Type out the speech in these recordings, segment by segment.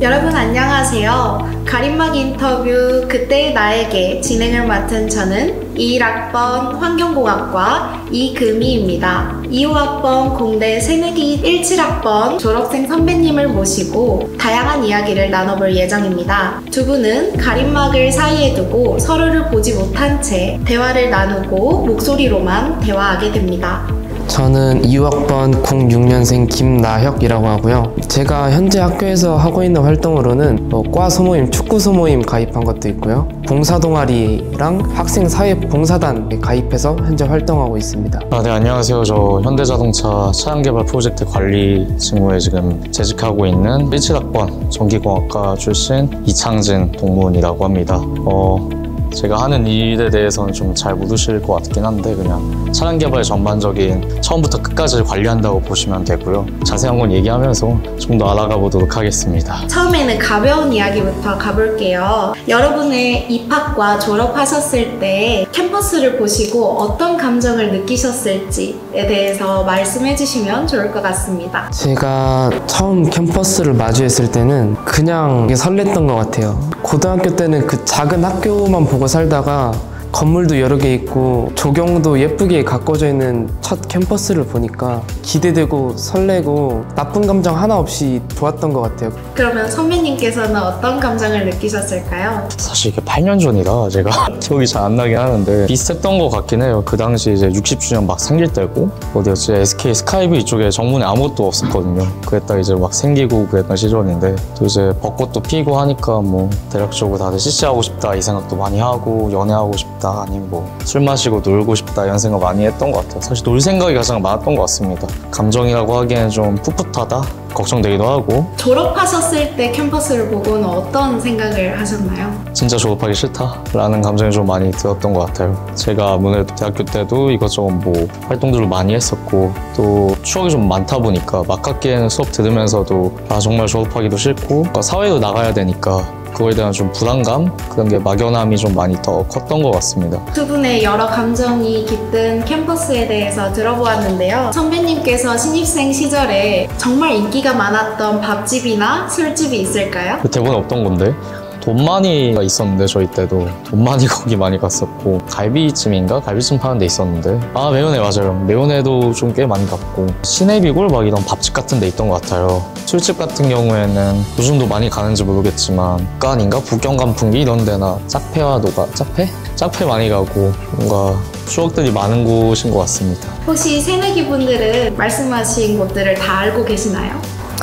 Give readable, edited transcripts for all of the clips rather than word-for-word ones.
여러분 안녕하세요. 가림막 인터뷰 그때의 나에게 진행을 맡은 저는 21학번 환경공학과 이금희입니다. 25학번 공대 새내기 17학번 졸업생 선배님을 모시고 다양한 이야기를 나눠볼 예정입니다. 두 분은 가림막을 사이에 두고 서로를 보지 못한 채 대화를 나누고 목소리로만 대화하게 됩니다. 저는 2학번 06년생 김나혁이라고 하고요. 제가 현재 학교에서 하고 있는 활동으로는 과 소모임, 축구 소모임 가입한 것도 있고요. 봉사동아리랑 학생사회봉사단 가입해서 현재 활동하고 있습니다. 네, 안녕하세요. 저 현대자동차 차량개발 프로젝트 관리 직무에 지금 재직하고 있는 17학번 전기공학과 출신 이창진 동문이라고 합니다. 제가 하는 일에 대해서는 좀 잘 모르실 것 같긴 한데 그냥 차량 개발 전반적인 처음부터 끝까지 관리한다고 보시면 되고요. 자세한 건 얘기하면서 좀 더 알아가 보도록 하겠습니다. 처음에는 가벼운 이야기부터 가볼게요. 여러분의 입학과 졸업하셨을 때 캠퍼스를 보시고 어떤 감정을 느끼셨을지에 대해서 말씀해 주시면 좋을 것 같습니다. 제가 처음 캠퍼스를 마주했을 때는 그냥 설렜던 것 같아요. 고등학교 때는 그 작은 학교만 보고 살다가 건물도 여러 개 있고 조경도 예쁘게 가꿔져 있는 첫 캠퍼스를 보니까 기대되고 설레고 나쁜 감정 하나 없이 좋았던 것 같아요. 그러면 선배님께서는 어떤 감정을 느끼셨을까요? 사실 이게 8년 전이라 제가 기억이 잘 안 나긴 하는데 비슷했던 것 같긴 해요. 그 당시 이제 60주년 막 생길 때고 어디였지? SK 스카이뷰 이쪽에 정문에 아무것도 없었거든요. 그랬다 이제 막 생기고 그랬던 시절인데 또 이제 벚꽃도 피고 하니까 뭐 대략적으로 다들 CC하고 싶다 이 생각도 많이 하고 연애하고 싶다 아니면 뭐 술 마시고 놀고 싶다 이런 생각 많이 했던 것 같아요. 사실 놀 생각이 가장 많았던 것 같습니다. 감정이라고 하기에는 좀 풋풋하다 걱정되기도 하고. 졸업하셨을 때 캠퍼스를 보고는 어떤 생각을 하셨나요? 진짜 졸업하기 싫다라는 감정이 좀 많이 들었던 것 같아요. 제가 아무래도 대학교 때도 이것저것 뭐 활동들을 많이 했었고 또 추억이 좀 많다 보니까 막학기에는 수업 들으면서도 정말 졸업하기도 싫고 사회로 나가야 되니까 그거에 대한 좀 부담감? 그런 게 막연함이 좀 많이 더 컸던 것 같습니다. 두 분의 여러 감정이 깃든 캠퍼스에 대해서 들어보았는데요. 선배님께서 신입생 시절에 정말 인기가 많았던 밥집이나 술집이 있을까요? 대부분 없던 건데 돈마니가 있었는데 저희 때도 돈마니 거기 많이 갔었고 갈비찜인가? 갈비찜 파는 데 있었는데 매운회 맞아요. 매운회도 좀 꽤 많이 갔고 시내비골 막 이런 밥집 같은 데 있던 것 같아요. 술집 같은 경우에는 요즘도 많이 가는지 모르겠지만 북간인가? 북경간풍기 이런 데나 짝패와 노가 짝패 많이 가고 뭔가 추억들이 많은 곳인 것 같습니다. 혹시 새내기 분들은 말씀하신 곳들을 다 알고 계시나요?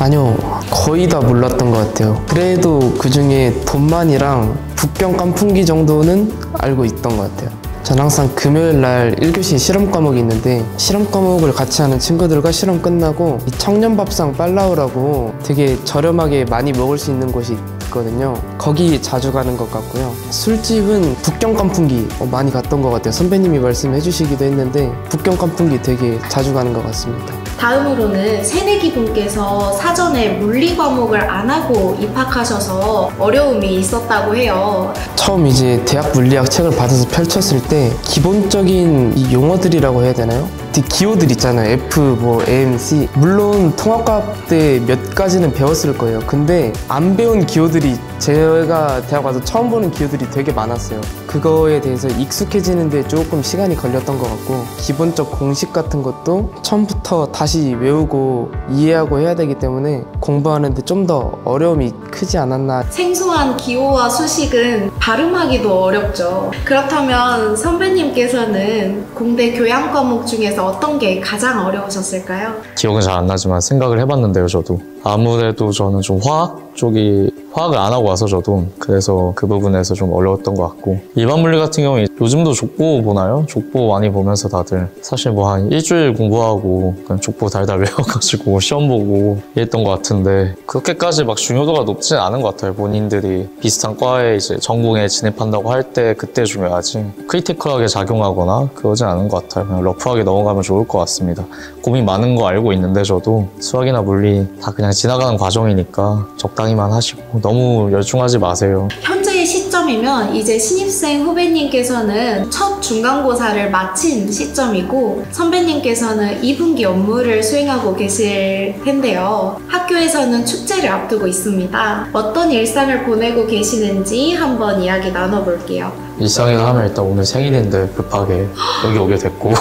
아니요, 거의 다 몰랐던 것 같아요. 그래도 그 중에 돈만이랑 북경 깐풍기 정도는 알고 있던 것 같아요. 전 항상 금요일 날 1교시 실험 과목이 있는데 실험 과목을 같이 하는 친구들과 실험 끝나고 이 청년밥상 빨라우라고 되게 저렴하게 많이 먹을 수 있는 곳이 있거든요. 거기 자주 가는 것 같고요. 술집은 북경 깐풍기 많이 갔던 것 같아요. 선배님이 말씀해 주시기도 했는데 북경 깐풍기 되게 자주 가는 것 같습니다. 다음으로는 새내기 분께서 사전에 물리 과목을 안 하고 입학하셔서 어려움이 있었다고 해요. 처음 이제 대학 물리학 책을 받아서 펼쳤을 때 기본적인 이 용어들이라고 해야 되나요? 기호들 있잖아요. F, 뭐 M, C. 물론 통합과학 때 몇 가지는 배웠을 거예요. 근데 안 배운 기호들이 제가 대학 와서 처음 보는 기호들이 되게 많았어요. 그거에 대해서 익숙해지는데 조금 시간이 걸렸던 것 같고 기본적 공식 같은 것도 처음부터 다시 외우고 이해하고 해야 되기 때문에 공부하는데 좀 더 어려움이 크지 않았나. 생소한 기호와 수식은 발음하기도 어렵죠. 그렇다면 선배님께서는 공대 교양 과목 중에서 어떤 게 가장 어려우셨을까요? 기억은 잘 안 나지만 생각을 해봤는데요. 저도 아무래도 저는 좀 화학 쪽이 화학을 안 하고 와서 저도 그래서 그 부분에서 좀 어려웠던 것 같고 일반 물리 같은 경우에 요즘도 족보 보나요? 족보 많이 보면서 다들 사실 뭐 한 일주일 공부하고 그냥 족보 달달 외워가지고 시험 보고 이랬던 것 같은데 그렇게까지 막 중요도가 높진 않은 것 같아요. 본인들이 비슷한 과에 이제 전공에 진입한다고 할 때 그때 중요하지 크리티컬하게 작용하거나 그러진 않은 것 같아요. 그냥 러프하게 넘어가면 좋을 것 같습니다. 고민 많은 거 알고 있는데 저도 수학이나 물리 다 그냥 지나가는 과정이니까 적당히만 하시고 너무 열중하지 마세요. 현재의 시점 시점이면 이제 신입생 후배님께서는 첫 중간고사를 마친 시점이고 선배님께서는 2분기 업무를 수행하고 계실 텐데요. 학교에서는 축제를 앞두고 있습니다. 어떤 일상을 보내고 계시는지 한번 이야기 나눠볼게요. 일상이라 하면 일단 오늘 생일인데 급하게 여기 오게 됐고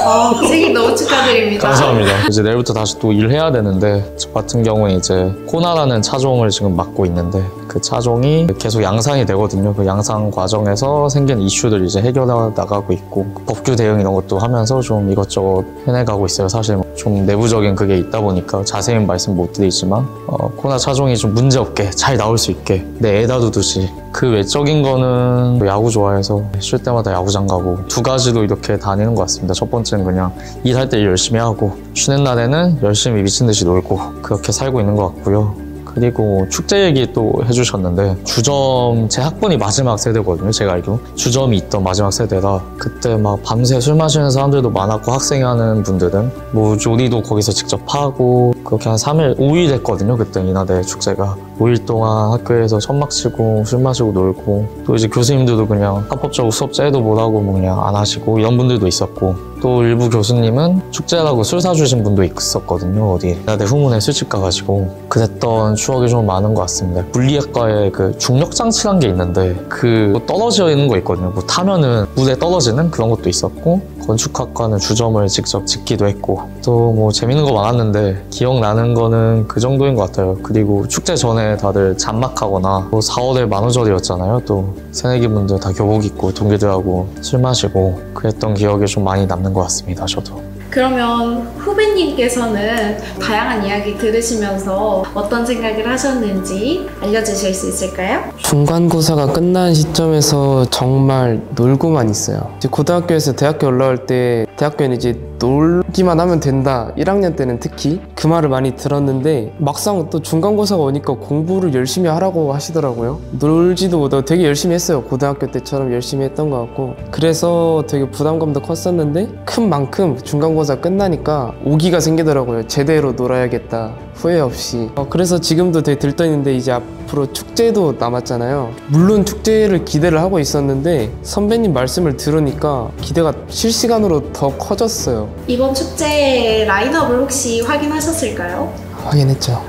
생일 너무 축하드립니다. 감사합니다. 이제 내일부터 다시 또 일해야 되는데 저 같은 경우는 이제 코나라는 차종을 지금 맡고 있는데 그 차종이 계속 양산이 되거든요. 그 양산 과정에서 생긴 이슈들 이제 해결해 나가고 있고 법규 대응 이런 것도 하면서 좀 이것저것 해내가고 있어요. 사실 좀 내부적인 그게 있다 보니까 자세히 말씀 못 드리지만 코나 차종이 좀 문제없게 잘 나올 수 있게 내 애다 두듯이 그 외적인 거는 야구 좋아해서 쉴 때마다 야구장 가고 두 가지로 이렇게 다니는 것 같습니다. 첫 번째는 그냥 일할 때 일 열심히 하고 쉬는 날에는 열심히 미친 듯이 놀고 그렇게 살고 있는 것 같고요. 그리고 축제 얘기 또 해주셨는데 주점 제 학번이 마지막 세대거든요. 제가 알기로 주점이 있던 마지막 세대라 그때 막 밤새 술 마시는 사람들도 많았고 학생 하는 분들은 뭐 요리도 거기서 직접 하고 그렇게 한 3일, 5일 했거든요. 그때 인하대 축제가 5일 동안 학교에서 천막 치고 술 마시고 놀고 또 이제 교수님들도 그냥 합법적으로 수업 째도 못하고 뭐 그냥 안 하시고 이런 분들도 있었고 또 일부 교수님은 축제라고 술 사주신 분도 있었거든요. 어디 인하대 후문에 술집 가가지고 그랬던 추억이 좀 많은 것 같습니다. 물리학과에 그 중력장치란 게 있는데 그 떨어져 있는 거 있거든요. 뭐 타면은 물에 떨어지는 그런 것도 있었고 건축학과는 주점을 직접 짓기도 했고 또 뭐 재밌는 거 많았는데 기억나는 거는 그 정도인 것 같아요. 그리고 축제 전에 다들 잔막하거나 또 4월에 만우절이었잖아요. 또 새내기 분들 다 교복 입고 동기들하고 술 마시고 그랬던 기억이 좀 많이 남는 것 같습니다. 저도. 그러면 후배님께서는 다양한 이야기 들으시면서 어떤 생각을 하셨는지 알려주실 수 있을까요? 중간고사가 끝난 시점에서 정말 놀고만 있어요. 이제 고등학교에서 대학교 올라올 때 대학교에는 이제 놀기만 하면 된다 1학년 때는 특히 그 말을 많이 들었는데 막상 또 중간고사가 오니까 공부를 열심히 하라고 하시더라고요. 놀지도 못하고 되게 열심히 했어요. 고등학교 때처럼 열심히 했던 것 같고 그래서 되게 부담감도 컸었는데 큰 만큼 중간고사 끝나니까 오기가 생기더라고요. 제대로 놀아야겠다 후회 없이. 그래서 지금도 되게 들떠있는데 이제 앞으로 축제도 남았잖아요. 물론 축제를 기대를 하고 있었는데 선배님 말씀을 들으니까 기대가 실시간으로 더 커졌어요. 이번 축제 라인업을 혹시 확인하셨을까요? 확인했죠.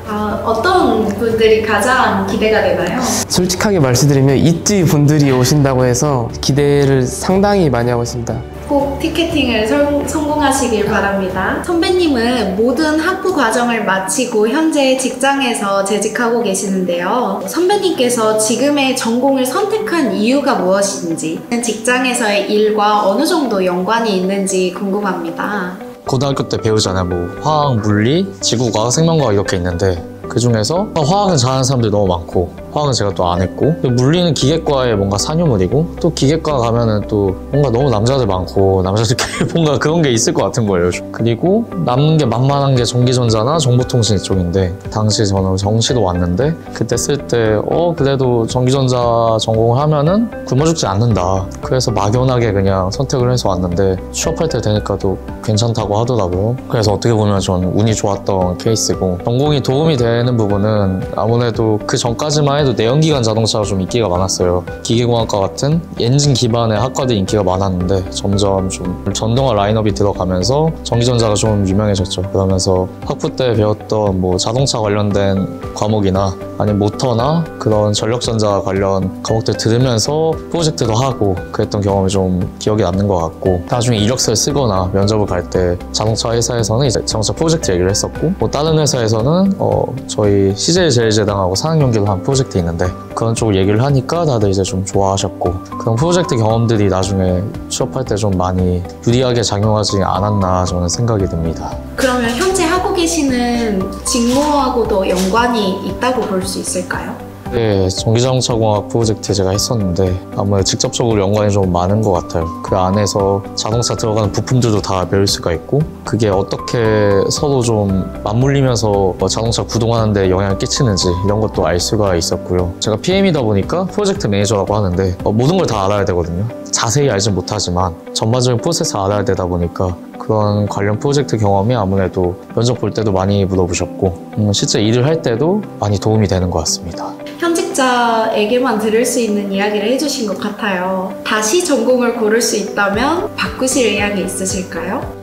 어떤 분들이 가장 기대가 되나요? 솔직하게 말씀드리면 있지 분들이 오신다고 해서 기대를 상당히 많이 하고 있습니다. 꼭 티켓팅을 성공하시길 바랍니다. 선배님은 모든 학부 과정을 마치고 현재 직장에서 재직하고 계시는데요. 선배님께서 지금의 전공을 선택한 이유가 무엇인지, 직장에서의 일과 어느 정도 연관이 있는지 궁금합니다. 고등학교 때 배우잖아요. 뭐 화학, 물리, 지구과학, 생명과학 이렇게 있는데 그 중에서 화학은 잘하는 사람들이 너무 많고 화학은 제가 또 안 했고 물리는 기계과의 뭔가 산유물이고 또 기계과 가면은 또 뭔가 너무 남자들 많고 남자들끼리 뭔가 그런 게 있을 것 같은 거예요. 그리고 남는 게 만만한 게 전기전자나 정보통신 이쪽인데 당시 저는 정시도 왔는데 그때 쓸 때 그래도 전기전자 전공을 하면은 굶어 죽지 않는다. 그래서 막연하게 그냥 선택을 해서 왔는데 취업할 때 되니까 또 괜찮다고 하더라고요. 그래서 어떻게 보면 전 운이 좋았던 케이스고 전공이 도움이 되는 부분은 아무래도 그 전까지만 해도 내연기관 자동차가 좀 인기가 많았어요. 기계공학과 같은 엔진 기반의 학과들이 인기가 많았는데 점점 좀 전동화 라인업이 들어가면서 전기전자가 좀 유명해졌죠. 그러면서 학부 때 배웠던 뭐 자동차 관련된 과목이나 아니면 모터나 그런 전력전자 관련 과목들 들으면서 프로젝트도 하고 그랬던 경험이 좀 기억에 남는 것 같고 나중에 이력서를 쓰거나 면접을 갈 때 자동차 회사에서는 이제 자동차 프로젝트 얘기를 했었고 뭐 다른 회사에서는 저희 CJ제일제당하고 산학연계로 한 프로젝트 있는데 그런 쪽을 얘기를 하니까 다들 이제 좀 좋아하셨고 그런 프로젝트 경험들이 나중에 취업할 때 좀 많이 유리하게 작용하지 않았나 저는 생각이 듭니다. 그러면 현재 하고 계시는 직무하고도 연관이 있다고 볼 수 있을까요? 네, 전기자동차공학 프로젝트 제가 했었는데 아무래도 직접적으로 연관이 좀 많은 것 같아요. 그 안에서 자동차 들어가는 부품들도 다 배울 수가 있고 그게 어떻게 서로 좀 맞물리면서 자동차 구동하는 데 영향을 끼치는지 이런 것도 알 수가 있었고요. 제가 PM이다 보니까 프로젝트 매니저라고 하는데 모든 걸 다 알아야 되거든요. 자세히 알진 못하지만 전반적인 프로세스 알아야 되다 보니까 그런 관련 프로젝트 경험이 아무래도 면접 볼 때도 많이 물어보셨고 실제 일을 할 때도 많이 도움이 되는 것 같습니다. 현직 구독자에게만 들을 수 있는 이야기를 해주신 것 같아요. 다시 전공을 고를 수 있다면 바꾸실 의향이 있으실까요?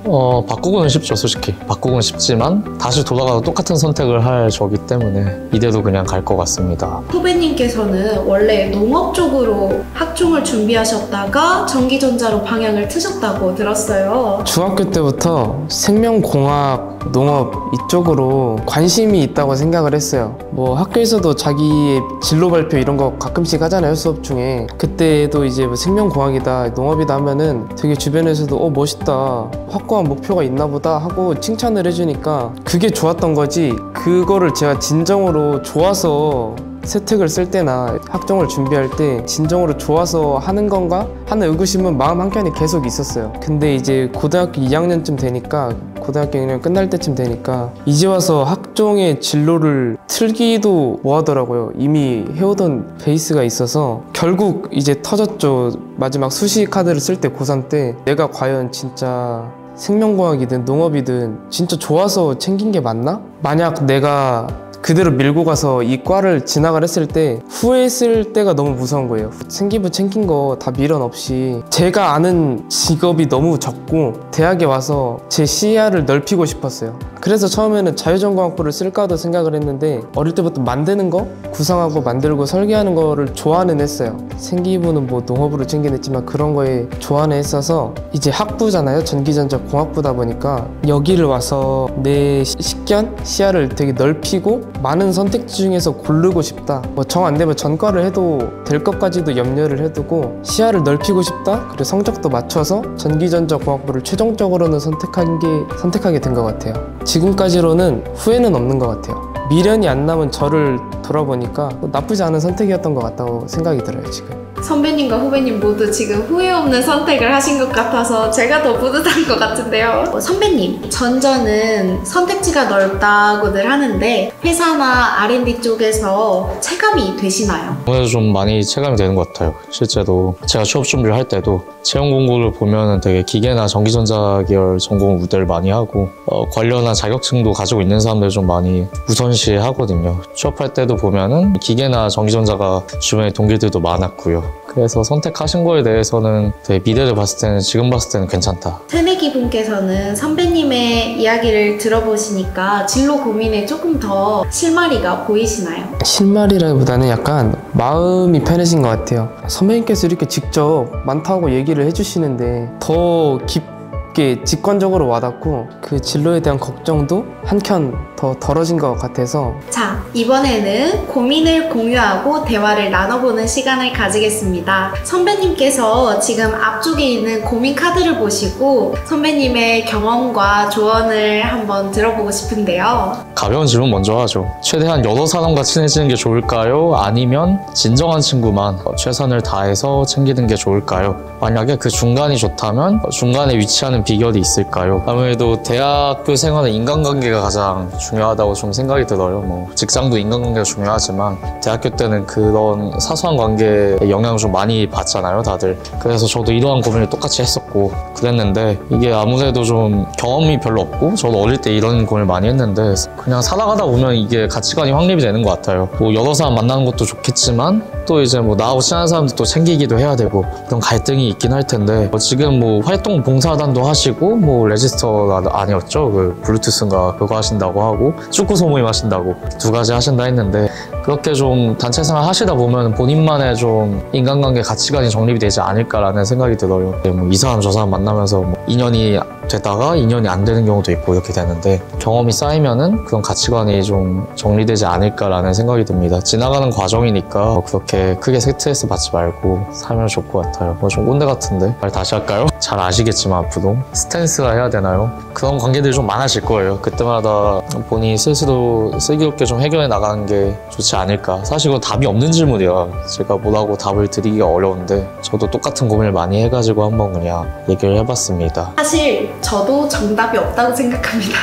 바꾸고는 싶죠, 솔직히. 바꾸고는 싶지만 다시 돌아가서 똑같은 선택을 할 저기 때문에 이대로 그냥 갈 것 같습니다. 후배님께서는 원래 농업 쪽으로 학종을 준비하셨다가 전기전자로 방향을 트셨다고 들었어요. 중학교 때부터 생명공학, 농업 이쪽으로 관심이 있다고 생각을 했어요. 뭐 학교에서도 자기의 진로 발표 이런 거 가끔씩 하잖아요, 수업 중에. 그때도 이제 뭐 생명공학이다, 농업이다 하면은 되게 주변에서도 멋있다, 확고한 목표가 있나 보다 하고 칭찬을 해주니까 그게 좋았던 거지, 그거를 제가 진정으로 좋아서 세특을 쓸 때나 학종을 준비할 때 진정으로 좋아서 하는 건가 하는 의구심은 마음 한켠에 계속 있었어요. 근데 이제 고등학교 2학년쯤 되니까, 고등학교 2학년 끝날 때쯤 되니까 이제 와서 학종의 진로를 틀기도 뭐하더라고요. 이미 해오던 베이스가 있어서 결국 이제 터졌죠. 마지막 수시 카드를 쓸 때 고3 때 내가 과연 진짜 생명공학이든 농업이든 진짜 좋아서 챙긴 게 맞나? 만약 내가 그대로 밀고 가서 이 과를 진학을 했을 때 후회했을 때가 너무 무서운 거예요. 생기부 챙긴 거 다 미련 없이 제가 아는 직업이 너무 적고 대학에 와서 제 시야를 넓히고 싶었어요. 그래서 처음에는 자유전공학부를 쓸까도 생각을 했는데 어릴 때부터 만드는 거? 구상하고 만들고 설계하는 거를 좋아는 했어요. 생기부는 뭐 농업으로 챙긴 했지만 그런 거에 좋아는 했어서 이제 학부잖아요. 전기전자 공학부다 보니까 여기를 와서 내 식견? 시야를 되게 넓히고 많은 선택지 중에서 고르고 싶다. 뭐 정 안 되면 전과를 해도 될 것까지도 염려를 해두고 시야를 넓히고 싶다. 그리고 성적도 맞춰서 전기전자 공학부를 최종적으로는 선택하게 된 것 같아요. 지금까지로는 후회는 없는 것 같아요. 미련이 안 남은 저를 돌아보니까 나쁘지 않은 선택이었던 것 같다고 생각이 들어요, 지금. 선배님과 후배님 모두 지금 후회 없는 선택을 하신 것 같아서 제가 더 뿌듯한 것 같은데요. 선배님, 전저는 선택지가 넓다고들 하는데 회사나 R&D 쪽에서 체감이 되시나요? 아무래도 좀 많이 체감이 되는 것 같아요. 실제로 제가 취업 준비를 할 때도 채용 공고를 보면은 되게 기계나 전기전자 계열 전공 우대를 많이 하고 관련한 자격증도 가지고 있는 사람들 좀 많이 우선시하거든요. 취업할 때도 보면은 기계나 전기전자가 주변에 동기들도 많았고요. 그래서 선택하신 거에 대해서는 되게 미래를 봤을 때는, 지금 봤을 때는 괜찮다. 새내기 분께서는 선배님의 이야기를 들어보시니까 진로 고민에 조금 더 실마리가 보이시나요? 실마리라기보다는 약간 마음이 편해진 것 같아요. 선배님께서 이렇게 직접 많다고 얘기를 해주시는데 더 깊게 직관적으로 와닿고 그 진로에 대한 걱정도 한켠 더 덜어진 것 같아서. 자, 이번에는 고민을 공유하고 대화를 나눠보는 시간을 가지겠습니다. 선배님께서 지금 앞쪽에 있는 고민 카드를 보시고 선배님의 경험과 조언을 한번 들어보고 싶은데요. 가벼운 질문 먼저 하죠. 최대한 여러 사람과 친해지는 게 좋을까요? 아니면 진정한 친구만 최선을 다해서 챙기는 게 좋을까요? 만약에 그 중간이 좋다면 중간에 위치하는 비결이 있을까요? 아무래도 대학교 생활은 인간관계가 가장 중요하다고 좀 생각이 들어요. 뭐 직장도 인간관계가 중요하지만 대학교 때는 그런 사소한 관계에 영향을 좀 많이 받잖아요, 다들. 그래서 저도 이러한 고민을 똑같이 했었고 그랬는데 이게 아무래도 좀 경험이 별로 없고, 저도 어릴 때 이런 고민을 많이 했는데 그냥 살아가다 보면 이게 가치관이 확립이 되는 것 같아요. 뭐 여러 사람 만나는 것도 좋겠지만 또 이제 뭐 나하고 친한 사람들 또 챙기기도 해야 되고 그런 갈등이 있긴 할 텐데 지금 뭐 활동 봉사단도 하시고 뭐 레지스터가 아니었죠? 그 블루투스인가 그거 하신다고 하고 축구 소모임 하신다고 2가지 하신다 했는데 그렇게 좀 단체 생활 하시다 보면 본인만의 좀 인간관계 가치관이 정립이 되지 않을까라는 생각이 들어요. 뭐 이 사람 저 사람 만나면서 뭐 인연이 되다가 인연이 안 되는 경우도 있고 이렇게 되는데 경험이 쌓이면은 그런 가치관이 좀 정리되지 않을까라는 생각이 듭니다. 지나가는 과정이니까 그렇게 크게 스트레스 받지 말고 살면 좋을 것 같아요. 뭐 좀 꼰대 같은데 말 다시 할까요? 잘 아시겠지만 앞으로 스탠스가 해야 되나요? 그런 관계들이 좀 많아질 거예요. 그때마다 본인이 스스로 슬기롭게 좀 해결해 나가는 게 좋지 않을까. 사실 이건 답이 없는 질문이라 제가 뭐라고 답을 드리기가 어려운데 저도 똑같은 고민을 많이 해가지고 한번 그냥 얘기를 해봤습니다. 사실 저도 정답이 없다고 생각합니다.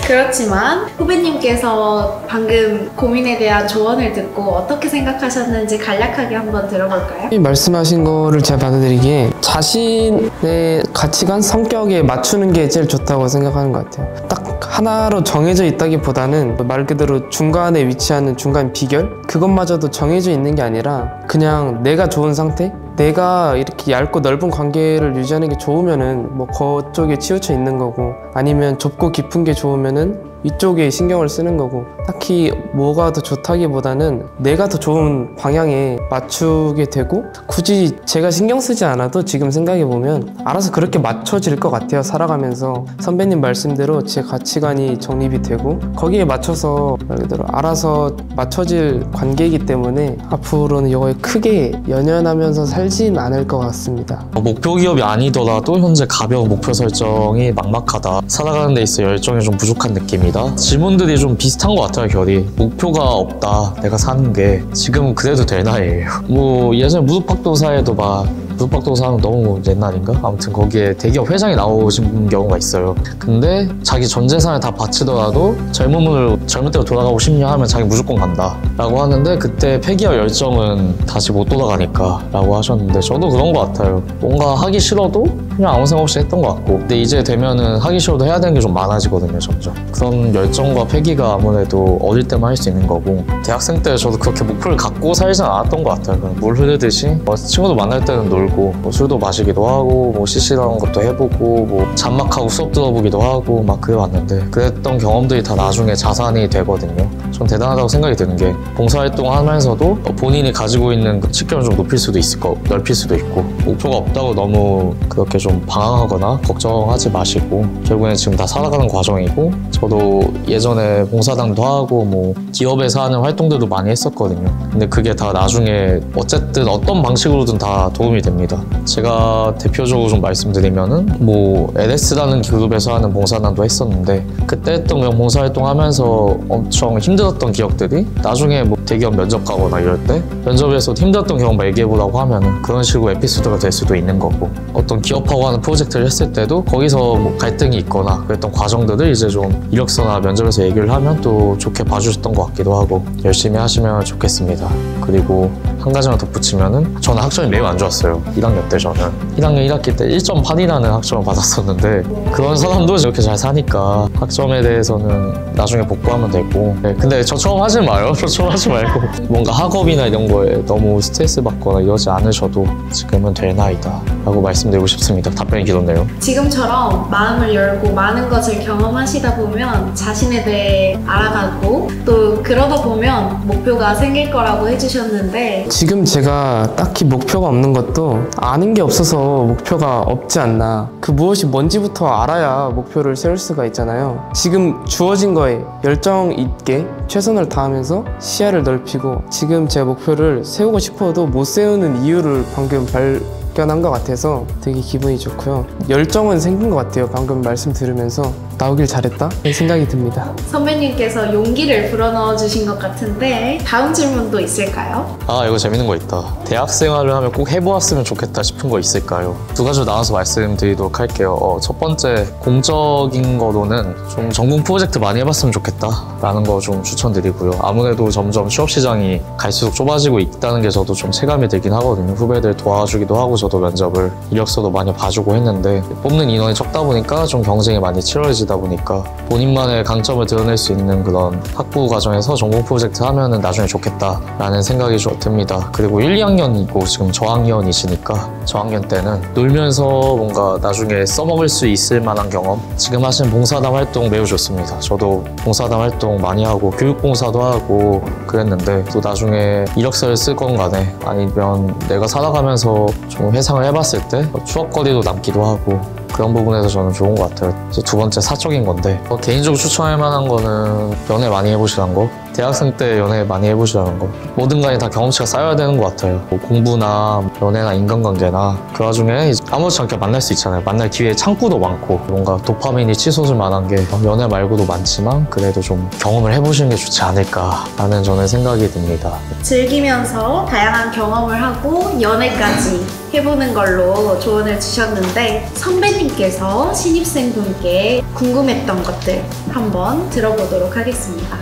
그렇지만 후배님께서 방금 고민에 대한 조언을 듣고 어떻게 생각하셨는지 간략하게 한번 들어볼까요? 이 말씀하신 거를 제가 받아들이기에 자신의 가치관, 성격에 맞추는 게 제일 좋다고 생각하는 것 같아요. 딱 하나로 정해져 있다기보다는 말 그대로 중간에 위치하는 중간 비결? 그것마저도 정해져 있는 게 아니라 그냥 내가 좋은 상태? 내가 이렇게 얇고 넓은 관계를 유지하는 게 좋으면은 뭐 그쪽에 치우쳐 있는 거고, 아니면 좁고 깊은 게 좋으면은 이쪽에 신경을 쓰는 거고, 딱히 뭐가 더 좋다기보다는 내가 더 좋은 방향에 맞추게 되고, 굳이 제가 신경 쓰지 않아도 지금 생각해보면 알아서 그렇게 맞춰질 것 같아요. 살아가면서 선배님 말씀대로 제 가치관이 정립이 되고 거기에 맞춰서 말 그대로 알아서 맞춰질 관계이기 때문에 앞으로는 이거에 크게 연연하면서 살진 않을 것 같습니다. 목표 기업이 아니더라도 현재 가벼운 목표 설정이 막막하다, 살아가는 데 있어 열정이 좀 부족한 느낌이다, 질문들이 좀 비슷한 것 같아요. 결이 목표가 없다, 내가 사는 게 지금은 그래도 될 나이에요. 뭐 예전에 무릎팍도사에도 무릎팍도사는 너무 옛날인가? 아무튼 거기에 대기업 회장이 나오신 경우가 있어요. 근데 자기 전 재산을 다 바치더라도 젊을 때로 돌아가고 싶냐 하면 자기 무조건 간다 라고 하는데, 그때 폐기업 열정은 다시 못 돌아가니까 라고 하셨는데, 저도 그런 것 같아요. 뭔가 하기 싫어도 그냥 아무 생각 없이 했던 것 같고, 근데 이제 되면은 하기 싫어도 해야 되는 게 좀 많아지거든요. 점점 그런 열정과 패기가 아무래도 어릴 때만 할 수 있는 거고, 대학생 때 저도 그렇게 목표를 갖고 살진 않았던 것 같아요. 그냥 물 흐르듯이 친구들 만날 때는 놀고, 뭐 술도 마시기도 하고, 뭐 CC라는 것도 해보고, 뭐 잔막하고 수업 들어보기도 하고 막 그래왔는데, 그랬던 경험들이 다 나중에 자산이 되거든요. 전 대단하다고 생각이 드는 게, 봉사활동 하면서도 본인이 가지고 있는 그 직결을 좀 높일 수도 있을 거, 넓힐 수도 있고, 목표가 없다고 너무 그렇게 좀 방황하거나 걱정하지 마시고, 결국에는 지금 다 살아가는 과정이고, 저도 예전에 봉사단도 하고 뭐 기업에서 하는 활동들도 많이 했었거든요. 근데 그게 다 나중에 어쨌든 어떤 방식으로든 다 도움이 됩니다. 제가 대표적으로 좀 말씀드리면은, 뭐 LS라는 그룹에서 하는 봉사단도 했었는데, 그때 했던 그런 봉사활동 하면서 엄청 힘들었던 기억들이 나중에 뭐 대기업 면접 가거나 이럴 때 면접에서 힘들었던 경험을 얘기해보라고 하면은 그런 식으로 에피소드가 될 수도 있는 거고, 어떤 기업하고 하는 프로젝트를 했을 때도 거기서 뭐 갈등이 있거나 그랬던 과정들을 이제 좀 이력서나 면접에서 얘기를 하면 또 좋게 봐주셨던 것 같기도 하고, 열심히 하시면 좋겠습니다. 그리고 한 가지만 덧붙이면은, 저는 학점이 매우 안 좋았어요. 1학년 때 저는 1학년 1학기 때 1.8이라는 학점을 받았었는데, 그런 사람도 이렇게 잘 사니까 학점에 대해서는 나중에 복구하면 되고. 네, 근데 저처럼 하지 마요. 저처럼 하지 말고 뭔가 학업이나 이런 거에 너무 스트레스 받거나 이러지 않으셔도 지금은 될 나이다 라고 말씀드리고 싶습니다. 답변이 길었네요. 지금처럼 마음을 열고 많은 것을 경험하시다 보면 자신에 대해 알아가고, 또 그러다 보면 목표가 생길 거라고 해주셨는데, 지금 제가 딱히 목표가 없는 것도 아는 게 없어서 목표가 없지 않나. 그 무엇이 뭔지부터 알아야 목표를 세울 수가 있잖아요. 지금 주어진 거에 열정 있게 최선을 다하면서 시야를 넓히고, 지금 제 목표를 세우고 싶어도 못 세우는 이유를 방금 발견한 것 같아서 되게 기분이 좋고요. 열정은 생긴 것 같아요. 방금 말씀 들으면서 나오길 잘했다 이런 생각이 듭니다. 선배님께서 용기를 불어넣어 주신 것 같은데, 다음 질문도 있을까요? 이거 재밌는 거 있다. 대학 생활을 하면 꼭 해보았으면 좋겠다 싶은 거 있을까요? 두 가지로 나눠서 말씀드리도록 할게요. 첫 번째, 공적인 거로는 좀 전공 프로젝트 많이 해봤으면 좋겠다 라는 거 좀 추천드리고요. 아무래도 점점 취업시장이 갈수록 좁아지고 있다는 게 저도 좀 체감이 되긴 하거든요. 후배들 도와주기도 하고, 저도 면접을 이력서도 많이 봐주고 했는데, 뽑는 인원이 적다 보니까 좀 경쟁이 많이 치열해지다 보니까 본인만의 강점을 드러낼 수 있는 그런 학부 과정에서 전공 프로젝트 하면은 나중에 좋겠다라는 생각이 좀 듭니다. 그리고 1, 2학년이고 지금 저학년이시니까 저학년 때는 놀면서 뭔가 나중에 써먹을 수 있을 만한 경험, 지금 하시는 봉사단 활동 매우 좋습니다. 저도 봉사단 활동 많이 하고 교육봉사도 하고 그랬는데, 또 나중에 이력서를 쓸 건 간에 아니면 내가 살아가면서 좀 회상을 해봤을 때 추억거리도 남기도 하고, 그런 부분에서 저는 좋은 것 같아요. 이제 두 번째, 사적인 건데, 개인적으로 추천할 만한 거는 연애 많이 해보시라는 거. 대학생 때 연애 많이 해보시라는 거. 뭐든 간에 다 경험치가 쌓여야 되는 것 같아요. 뭐 공부나 연애나 인간관계나 그 와중에 이제 아무렇지 않게 만날 수 있잖아요. 만날 기회의 창구도 많고 뭔가 도파민이 치솟을 만한 게 연애 말고도 많지만 그래도 좀 경험을 해보시는 게 좋지 않을까라는 저는 생각이 듭니다. 즐기면서 다양한 경험을 하고 연애까지 해보는 걸로 조언을 주셨는데 선배님께서 신입생분께 궁금했던 것들 한번 들어보도록 하겠습니다.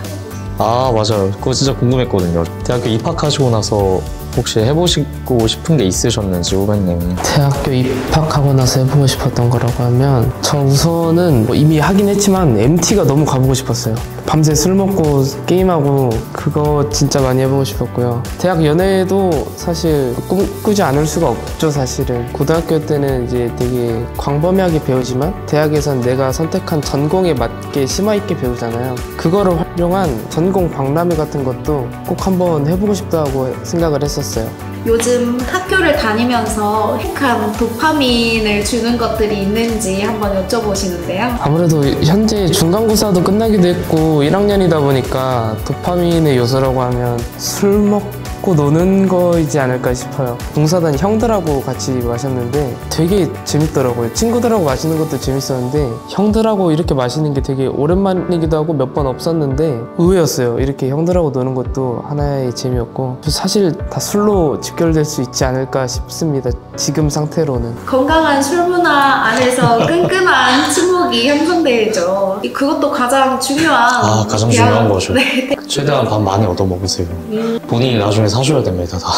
아, 맞아요. 그거 진짜 궁금했거든요. 대학교 입학하시고 나서 혹시 해보시고 싶은 게 있으셨는지, 후배님. 대학교 입학하고 나서 해보고 싶었던 거라고 하면 저 우선은 뭐 이미 하긴 했지만 MT가 너무 가보고 싶었어요. 밤새 술 먹고 게임하고 그거 진짜 많이 해보고 싶었고요. 대학 연애도 사실 꿈꾸지 않을 수가 없죠, 사실은. 고등학교 때는 이제 되게 광범위하게 배우지만 대학에선 내가 선택한 전공에 맞게 심화 있게 배우잖아요. 그거를 활용한 전공 박람회 같은 것도 꼭 한번 해보고 싶다고 생각을 했었어요. 요즘 학교를 다니면서 핵한 도파민을 주는 것들이 있는지 한번 여쭤보시는데요. 아무래도 현재 중간고사도 끝나기도 했고 1학년이다 보니까 도파민의 요소라고 하면 술 먹고 노는 거이지 않을까 싶어요. 봉사단 형들하고 같이 마셨는데 되게 재밌더라고요. 친구들하고 마시는 것도 재밌었는데 형들하고 이렇게 마시는 게 되게 오랜만이기도 하고 몇 번 없었는데 의외였어요. 이렇게 형들하고 노는 것도 하나의 재미였고 사실 다 술로 직결될 수 있지 않을까 싶습니다. 지금 상태로는. 건강한 술 문화 안에서 끈끈한 친목이 형성되죠. 그것도 가장 중요한 가장 중요한 거죠. 네. 최대한 밥 많이 얻어먹으세요. 본인이 나중에 사셔야 됩니다, 다.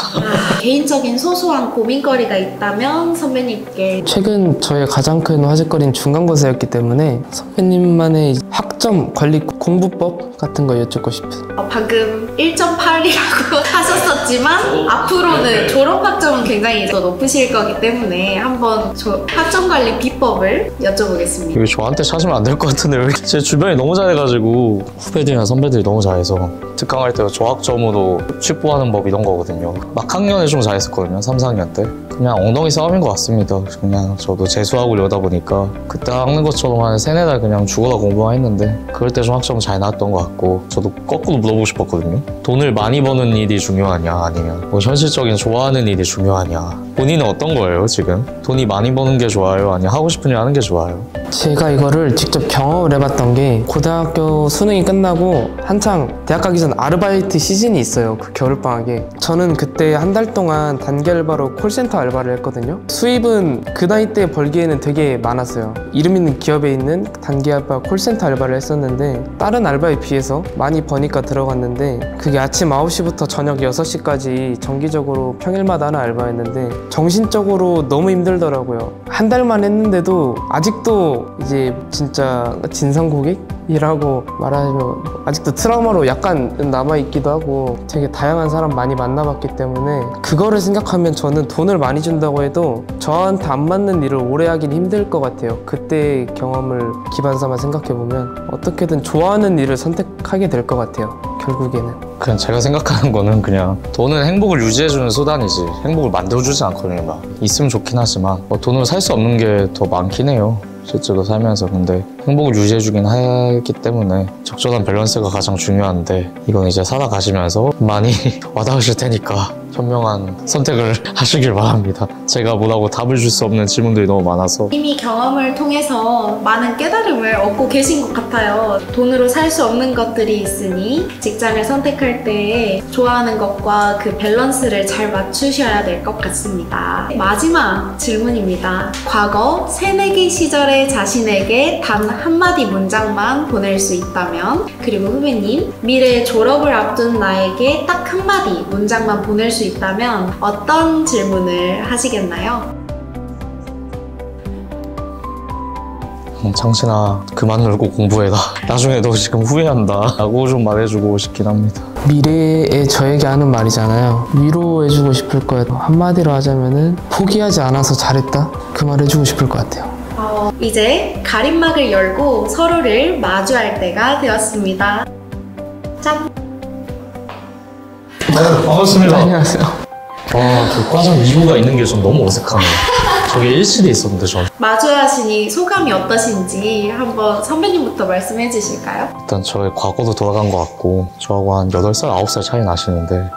개인적인 소소한 고민거리가 있다면 선배님께. 최근 저의 가장 큰 화제거리는 중간고사였기 때문에 선배님만의 학점 관리 공부법 같은 거 여쭙고 싶어요. 방금 1.8이라고 하셨었지만 앞으로는 졸업학점은 굉장히 더 높으실 거기 때문에 한번 학점관리 비법을 여쭤보겠습니다. 이거 저한테 찾으면 안 될 것 같은데 왜 제 주변이 너무 잘해가지고 후배들이나 선배들이 너무 잘해서 특강할 때 저학점으로 취부하는 법 이런 거거든요. 막 학년에 좀 잘했었거든요. 3, 4학년 때. 그냥 엉덩이 싸움인 것 같습니다. 그냥 저도 재수하고 이러다 보니까 그때 학는 것처럼 한 3, 4달 그냥 죽어라 공부만 했는데 그럴 때 좀 학점 잘 나왔던 것 같고 저도 거꾸로 물어보고 싶었거든요. 돈을 많이 버는 일이 중요하냐 아니면 뭐 현실적인 좋아하는 일이 중요하냐. 본인은 어떤 거예요 지금? 돈이 많이 버는 게 좋아요? 아니면 하고 싶은 일 하는 게 좋아요? 제가 이거를 직접 경험을 해봤던 게 고등학교 수능이 끝나고 한창 대학 가기 전 아르바이트 시즌이 있어요. 그 겨울방학에. 저는 그때 한 달 동안 단기 알바로 콜센터 알바를 했거든요. 수입은 그 나이 때 벌기에는 되게 많았어요. 이름 있는 기업에 있는 단기 알바 콜센터 알바를 했었는데 다른 알바에 비해서 많이 버니까 들어갔는데 그게 아침 9시부터 저녁 6시까지 정기적으로 평일마다 하는 알바였는데 정신적으로 너무 힘들더라고요. 한 달만 했는데도 아직도 이제 진짜 진상 고객이라고 말하면 아직도 트라우마로 약간 남아있기도 하고 되게 다양한 사람 많이 만나봤기 때문에 그거를 생각하면 저는 돈을 많이 준다고 해도 저한테 안 맞는 일을 오래 하긴 힘들 것 같아요. 그때 경험을 기반 삼아 생각해보면 어떻게든 좋아하는 일을 선택하게 될 것 같아요. 결국에는. 그냥 제가 생각하는 거는 그냥 돈은 행복을 유지해주는 수단이지 행복을 만들어주지 않거든요. 막 있으면 좋긴 하지만 뭐 돈으로 살 수 없는 게 더 많긴 해요. 실제로 살면서. 근데 행복을 유지해주긴 하기 때문에 적절한 밸런스가 가장 중요한데 이건 이제 살아가시면서 많이 와닿으실 테니까 현명한 선택을 하시길 바랍니다. 제가 뭐라고 답을 줄 수 없는 질문들이 너무 많아서. 이미 경험을 통해서 많은 깨달음을 얻고 계신 것 같아요. 돈으로 살 수 없는 것들이 있으니 직장을 선택할 때 좋아하는 것과 그 밸런스를 잘 맞추셔야 될 것 같습니다. 마지막 질문입니다. 과거 새내기 시절의 자신에게 단 한마디 문장만 보낼 수 있다면, 그리고 후배님, 미래 졸업을 앞둔 나에게 딱 한마디 문장만 보낼 수 있다면 어떤 질문을 하시겠나요? 창신아, 그만 놀고 공부해라. 나중에 너 지금 후회한다 라고 좀 말해주고 싶긴 합니다. 미래에 저에게 하는 말이잖아요. 위로해주고 싶을 거예요. 한마디로 하자면은 포기하지 않아서 잘했다? 그 말 해주고 싶을 것 같아요. 이제 가림막을 열고 서로를 마주할 때가 되었습니다. 짠! 반갑습니다. 안녕하세요. 그 과정 이유가 있는 게 좀 너무 어색하네요. 저기 1실이 있었는데 저는 마주하시니 소감이 어떠신지 한번 선배님부터 말씀해 주실까요? 일단 저의 과거도 돌아간 것 같고 저하고 한 8살, 9살 차이 나시는데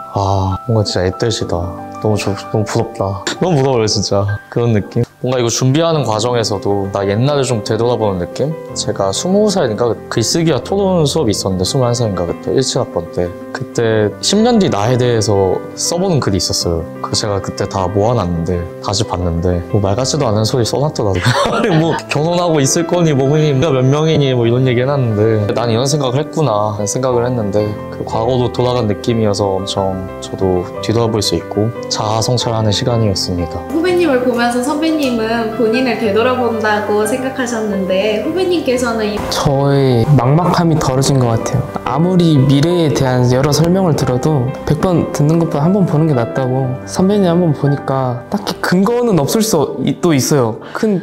뭔가 진짜 앳되시다. 너무 부럽다. 너무 무서워요 진짜. 그런 느낌? 뭔가 이거 준비하는 과정에서도 나 옛날을 좀 되돌아보는 느낌? 제가 20살인가 글쓰기와 토론 수업이 있었는데 21살인가 그때 17학번 때 그때 10년 뒤 나에 대해서 써보는 글이 있었어요. 그래서 제가 그때 다 모아놨는데 다시 봤는데 뭐 말 같지도 않은 소리 써놨더라고요. 아니 뭐 결혼하고 있을 거니 뭐니 우리가 몇 명이니 뭐 이런 얘기 해놨는데 난 이런 생각을 했구나 하는 생각을 했는데 그 과거도 돌아간 느낌이어서 엄청 저도 뒤돌아볼 수 있고 자아 성찰하는 시간이었습니다. 후배님을 보면서 선배님은 본인을 되돌아본다고 생각하셨는데 후배님께서는 저의 막막함이 덜어진 것 같아요. 아무리 미래에 대한 여러 설명을 들어도 100번 듣는 것보다 한 번 보는 게 낫다고. 선배님 한 번 보니까 딱히 근거는 없을 수도 있어요.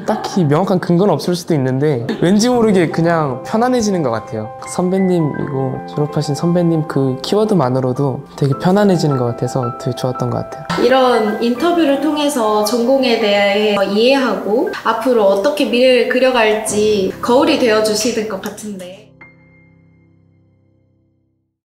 딱히 명확한 근거는 없을 수도 있는데 왠지 모르게 그냥 편안해지는 것 같아요. 선배님이고 졸업하신 선배님 그 키워드만으로도 되게 편안해지는 것 같아서 되게 좋았던 것 같아요. 이런 인터뷰를 통해서 전공에 대해 이해하고 앞으로 어떻게 미래를 그려갈지 거울이 되어주시는 것 같은데